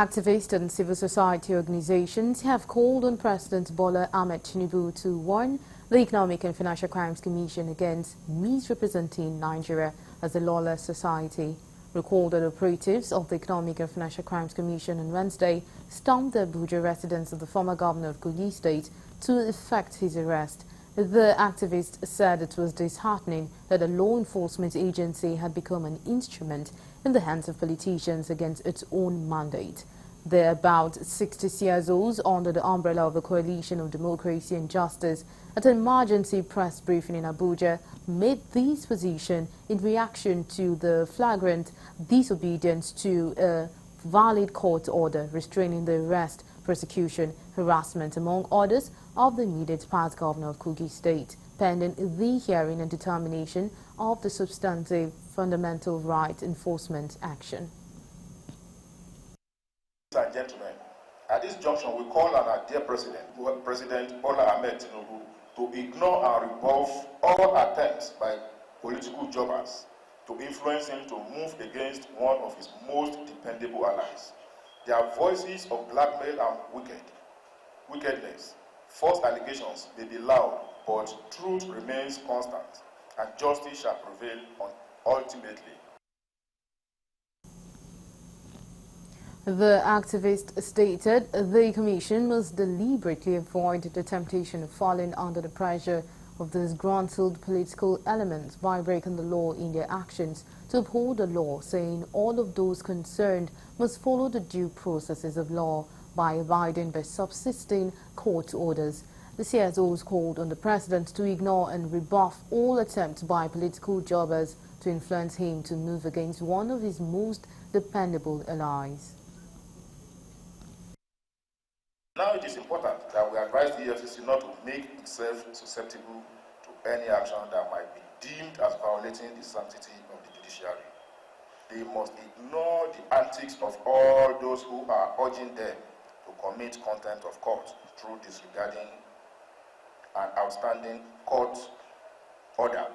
Activists and civil society organizations have called on President Bola Ahmed Tinubu to warn the Economic and Financial Crimes Commission against misrepresenting Nigeria as a lawless society. Recalled that operatives of the Economic and Financial Crimes Commission on Wednesday stormed the Abuja residence of the former governor of Kogi State to effect his arrest. The activists said it was disheartening that a law enforcement agency had become an instrument in the hands of politicians against its own mandate. The about 60 CSOs under the umbrella of the Coalition of Democracy and Justice at an emergency press briefing in Abuja made this position in reaction to the flagrant disobedience to a valid court order restraining the arrest, prosecution, harassment, among others, of the immediate past governor of Kogi State, pending the hearing and determination of the substantive fundamental right enforcement action. Ladies and gentlemen, at this junction, we call on our dear President Bola Ahmed Tinubu to ignore and rebuff all attempts by political jobbers to influence him to move against one of his most dependable allies. Their voices of blackmail and wickedness, false allegations may be loud, but truth remains constant, and justice shall prevail ultimately. The activist stated the Commission must deliberately avoid the temptation of falling under the pressure of disgruntled political elements by breaking the law in their actions to uphold the law, saying all of those concerned must follow the due processes of law by abiding by subsisting court orders. The CSOs called on the President to ignore and rebuff all attempts by political jobbers to influence him to move against one of his most dependable allies. Now it is important that we advise the Efcc not to make itself susceptible to any action that might be deemed as violating the sanctity of the judiciary. They must ignore the antics of all those who are urging them to commit contempt of court through disregarding an outstanding court order